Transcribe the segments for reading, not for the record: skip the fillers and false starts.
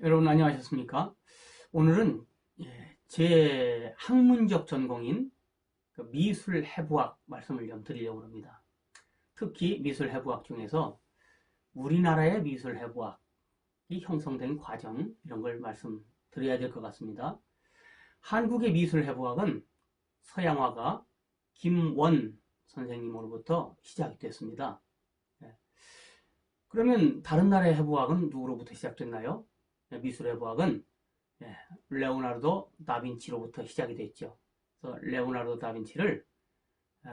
여러분 안녕하셨습니까? 오늘은 제 학문적 전공인 그 미술 해부학 말씀을 좀 드리려고 합니다. 특히 미술 해부학 중에서 우리나라의 미술 해부학이 형성된 과정 이런 걸 말씀드려야 될 것 같습니다. 한국의 미술 해부학은 서양화가 김원 선생님으로부터 시작이 됐습니다. 예. 그러면 다른 나라의 해부학은 누구로부터 시작됐나요? 미술 해부학은 레오나르도 다빈치로부터 시작이 됐죠. 그래서 레오나르도 다빈치를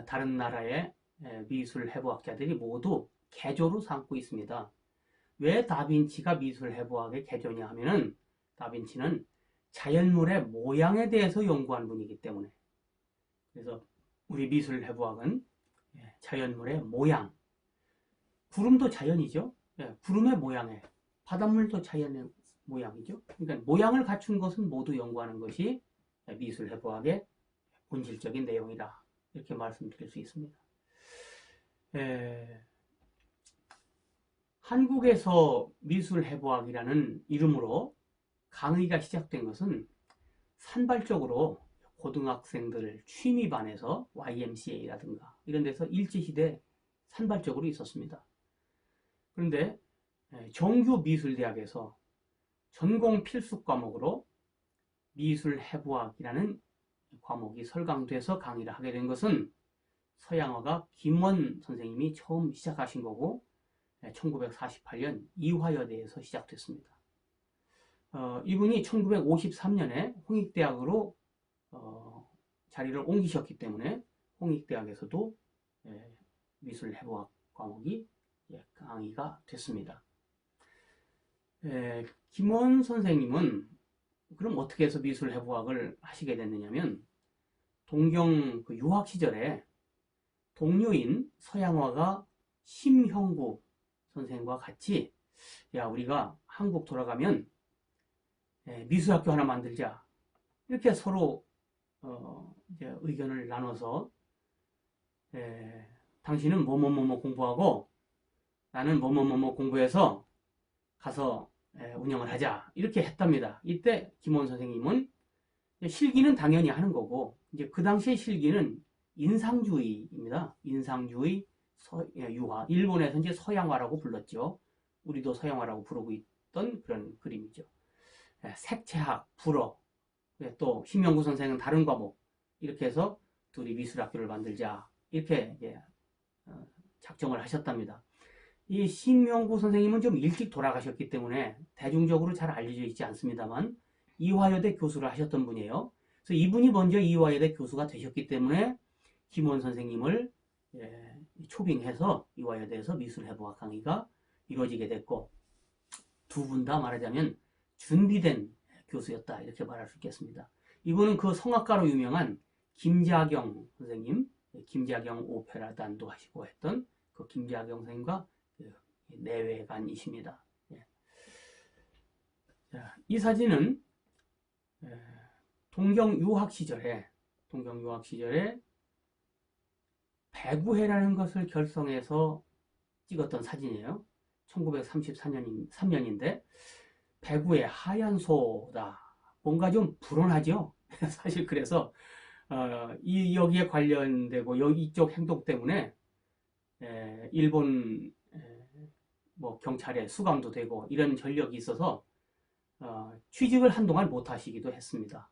다른 나라의 미술 해부학자들이 모두 개조로 삼고 있습니다. 왜 다빈치가 미술 해부학의 개조냐 하면은 다빈치는 자연물의 모양에 대해서 연구한 분이기 때문에. 그래서 우리 미술 해부학은 자연물의 모양, 구름도 자연이죠. 구름의 모양에 바닷물도 자연의 모양이죠. 그러니까 모양을 갖춘 것은 모두 연구하는 것이 미술 해부학의 본질적인 내용이라 이렇게 말씀드릴 수 있습니다. 한국에서 미술 해부학이라는 이름으로 강의가 시작된 것은 산발적으로 고등학생들 취미반에서 YMCA라든가 이런 데서 일제시대 산발적으로 있었습니다. 그런데 정규미술대학에서 전공 필수 과목으로 미술해부학이라는 과목이 설강돼서 강의를 하게 된 것은 서양화가 김원 선생님이 처음 시작하신 거고 1948년 이화여대에서 시작됐습니다. 이분이 1953년에 홍익대학으로 자리를 옮기셨기 때문에 홍익대학에서도 미술해부학 과목이 강의가 됐습니다. 김원 선생님은 그럼 어떻게 해서 미술해부학을 하시게 됐느냐면 동경 그 유학 시절에 동료인 서양화가 심형구 선생과 같이 야 우리가 한국 돌아가면 미술학교 하나 만들자 이렇게 서로 이제 의견을 나눠서 당신은 뭐뭐뭐뭐 공부하고 나는 뭐뭐뭐뭐 공부해서 가서 운영을 하자 이렇게 했답니다. 이때 김원 선생님은 실기는 당연히 하는 거고 이제 그 당시의 실기는 인상주의입니다. 인상주의 유화 일본에서 이제 서양화라고 불렀죠. 우리도 서양화라고 부르고 있던 그런 그림이죠. 색채학, 불어 또 심영구 선생은 다른 과목 이렇게 해서 둘이 미술학교를 만들자 이렇게 작정을 하셨답니다. 이 심영구 선생님은 좀 일찍 돌아가셨기 때문에 대중적으로 잘 알려져 있지 않습니다만 이화여대 교수를 하셨던 분이에요. 그래서 이분이 먼저 이화여대 교수가 되셨기 때문에 김원 선생님을 초빙해서 이화여대에서 미술해부학 강의가 이루어지게 됐고 두 분 다 말하자면 준비된 교수였다 이렇게 말할 수 있겠습니다. 이분은 그 성악가로 유명한 김자경 선생님, 김자경 오페라단도 하시고 했던 그 김자경 선생님과 내외간이십니다. 이 사진은 동경 유학 시절에 배구회라는 것을 결성해서 찍었던 사진이에요. 1933년인데 배구의 하얀 소다. 뭔가 좀 불온하죠. 사실 그래서 여기에 관련되고 이쪽 행동 때문에 일본 뭐 경찰에 수감도 되고 이런 전력이 있어서 취직을 한동안 못 하시기도 했습니다.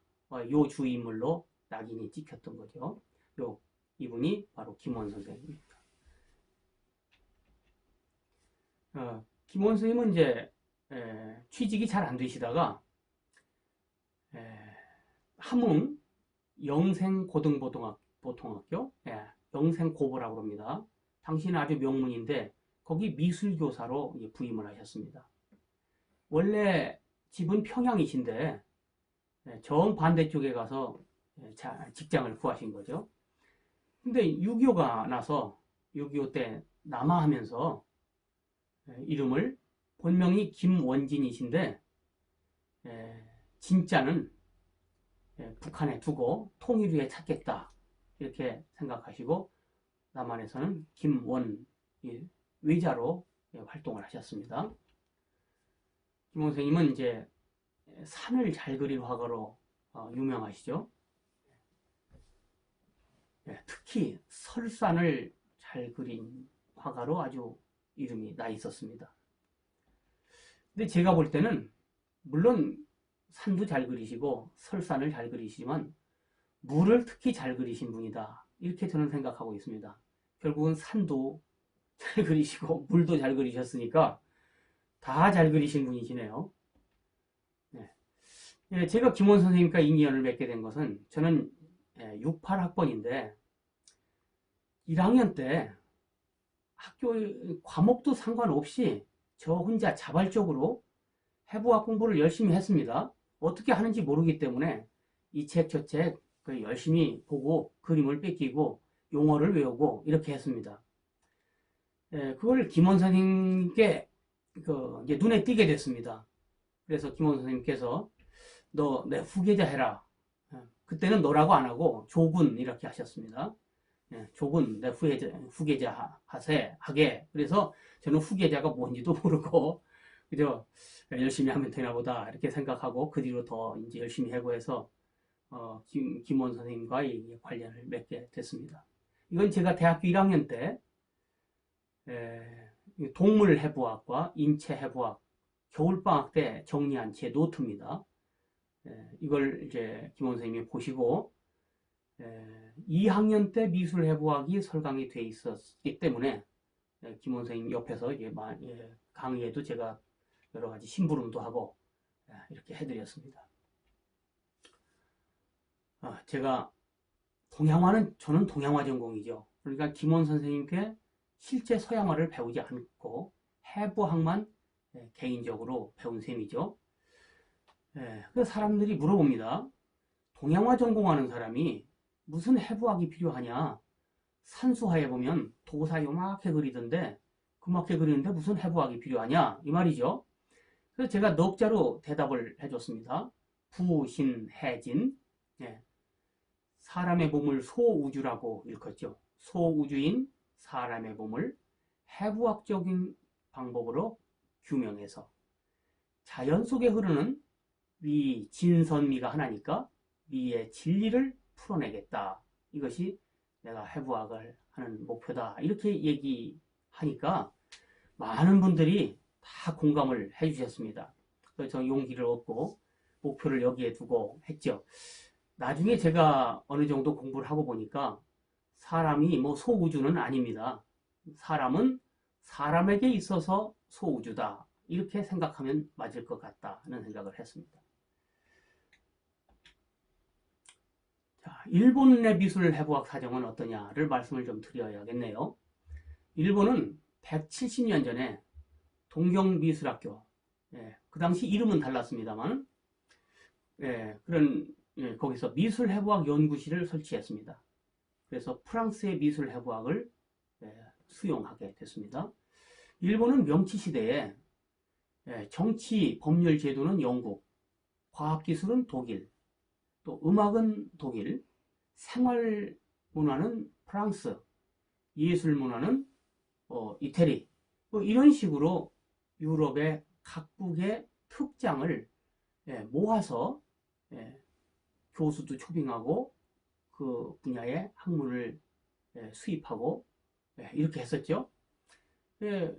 요 주인물로 낙인이 찍혔던 거죠. 이분이 바로 김원 선생입니다. 김원 선생님은 이제 취직이 잘 안 되시다가 함흥 영생고등보통학교 영생고보라고 합니다. 당시는 아주 명문인데 거기 미술교사로 부임을 하셨습니다. 원래 집은 평양이신데 정반대쪽에 가서 직장을 구하신 거죠. 근데 6.25가 나서 6.25 때 남하하면서 이름을 본명이 김원진이신데 진짜는 북한에 두고 통일 후에 찾겠다 이렇게 생각하시고 남한에서는 김원 외자로 활동을 하셨습니다. 김원 선생님은 이제 산을 잘 그린 화가로 유명하시죠. 특히 설산을 잘 그린 화가로 아주 이름이 나 있었습니다. 근데 제가 볼 때는 물론 산도 잘 그리시고 설산을 잘 그리시지만 물을 특히 잘 그리신 분이다. 이렇게 저는 생각하고 있습니다. 결국은 산도 잘 그리시고 물도 잘 그리셨으니까 다 잘 그리신 분이시네요. 네. 제가 김원 선생님과 인연을 맺게 된 것은 저는 68학번인데 1학년 때 학교 과목도 상관없이 저 혼자 자발적으로 해부학 공부를 열심히 했습니다. 어떻게 하는지 모르기 때문에 이 책 저 책 열심히 보고 그림을 뺏기고 용어를 외우고 이렇게 했습니다. 그걸 김원 선생님께 이제 눈에 띄게 됐습니다. 그래서 김원 선생님께서 너 내 후계자 해라. 그때는 너라고 안 하고 조군 이렇게 하셨습니다. 조군 내 후계자 하게. 그래서 저는 후계자가 뭔지도 모르고 그저 열심히 하면 되나 보다 이렇게 생각하고 그 뒤로 더 이제 열심히 하고 해서 김원 선생님과의 관련을 맺게 됐습니다. 이건 제가 대학교 1학년 때 동물해부학과 인체해부학 겨울방학 때 정리한 제 노트입니다. 이걸 이제 김원 선생님이 보시고 2학년 때 미술해부학이 설강이 돼 있었기 때문에 김원 선생님 옆에서 강의에도 제가 여러 가지 심부름도 하고 이렇게 해드렸습니다. 제가 저는 동양화 전공이죠. 그러니까 김원 선생님께 실제 서양화를 배우지 않고 해부학만 개인적으로 배운 셈이죠. 그 사람들이 물어봅니다. 동양화 전공하는 사람이 무슨 해부학이 필요하냐? 산수화에 보면 도사 요맣게 그리던데 그렇게 그리는데 무슨 해부학이 필요하냐? 이 말이죠. 그래서 제가 넉 자로 대답을 해줬습니다. 부신해진 사람의 몸을 소우주라고 일컫죠. 소우주인 사람의 몸을 해부학적인 방법으로 규명해서 자연 속에 흐르는 위, 진선미가 하나니까 위의 진리를 풀어내겠다. 이것이 내가 해부학을 하는 목표다. 이렇게 얘기하니까 많은 분들이 다 공감을 해주셨습니다. 그래서 용기를 얻고 목표를 여기에 두고 했죠. 나중에 제가 어느 정도 공부를 하고 보니까 사람이 뭐 소우주는 아닙니다. 사람은 사람에게 있어서 소우주다. 이렇게 생각하면 맞을 것 같다 하는 생각을 했습니다. 자, 일본의 미술 해부학 사정은 어떠냐를 말씀을 좀 드려야겠네요. 일본은 170년 전에 동경미술학교, 그 당시 이름은 달랐습니다만, 거기서 미술해부학 연구실을 설치했습니다. 그래서 프랑스의 미술해부학을 수용하게 됐습니다. 일본은 명치시대에 정치, 법률 제도는 영국, 과학기술은 독일, 또 음악은 독일, 생활문화는 프랑스, 예술문화는 이태리, 뭐 이런 식으로 유럽의 각국의 특장을 모아서 교수도 초빙하고 그 분야의 학문을 수입하고 이렇게 했었죠.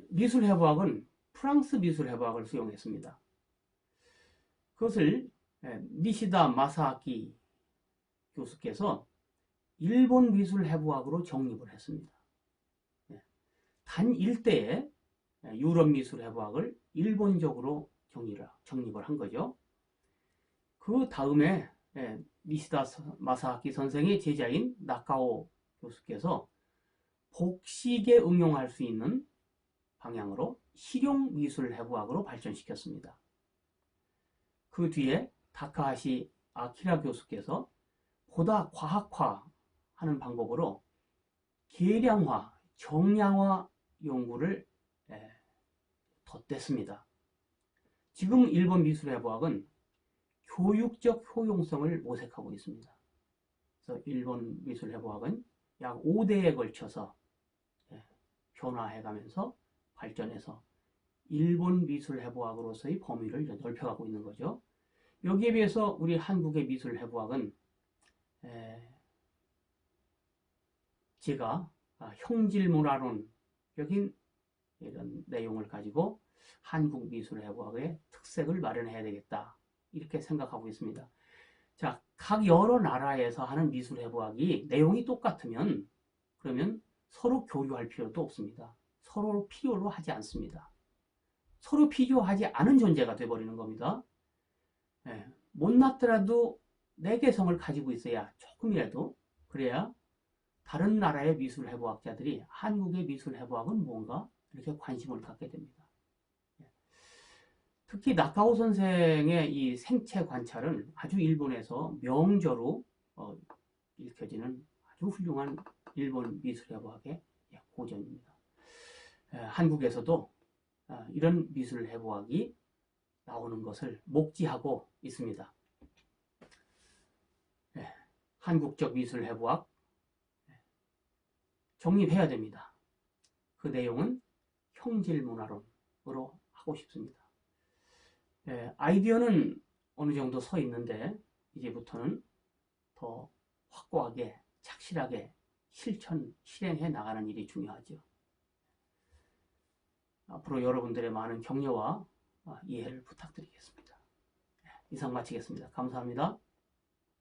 미술해부학은 프랑스 미술해부학을 수용했습니다. 그것을 니시다 마사키 교수께서 일본 미술해부학으로 정립을 했습니다. 단 일대에 유럽 미술해부학을 일본적으로 정립을 한 거죠. 그 다음에 니시다 마사키 선생의 제자인 나카오 교수께서 복식에 응용할 수 있는 방향으로 실용미술해부학으로 발전시켰습니다. 그 뒤에 다카하시 아키라 교수께서 보다 과학화하는 방법으로 계량화, 정량화 연구를 덧댔습니다. 지금 일본 미술해부학은 교육적 효용성을 모색하고 있습니다. 그래서 일본 미술해부학은 약 5대에 걸쳐서 변화해가면서 발전해서 일본 미술해부학으로서의 범위를 넓혀가고 있는 거죠. 여기에 비해서 우리 한국의 미술해부학은 제가 형질문화론적인 이런 내용을 가지고 한국 미술해부학의 특색을 마련해야 되겠다 이렇게 생각하고 있습니다. 자, 각 여러 나라에서 하는 미술해부학이 내용이 똑같으면 그러면 서로 교류할 필요도 없습니다. 서로 필요로 하지 않습니다. 서로 필요하지 않은 존재가 돼버리는 겁니다. 못났더라도 내 개성을 가지고 있어야 조금이라도 그래야 다른 나라의 미술해부학자들이 한국의 미술해부학은 뭔가 이렇게 관심을 갖게 됩니다. 특히 나카오 선생의 이 생체 관찰은 아주 일본에서 명저로 읽혀지는 아주 훌륭한 일본 미술해부학의 고전입니다. 한국에서도 이런 미술해부학이 나오는 것을 목지하고 있습니다. 한국적 미술해부학 정립해야 됩니다. 그 내용은 형질문화론으로 하고 싶습니다. 아이디어는 어느 정도 서 있는데 이제부터는 더 확고하게 착실하게 실행해 나가는 일이 중요하죠. 앞으로 여러분들의 많은 격려와 이해를 부탁드리겠습니다. 이상 마치겠습니다. 감사합니다.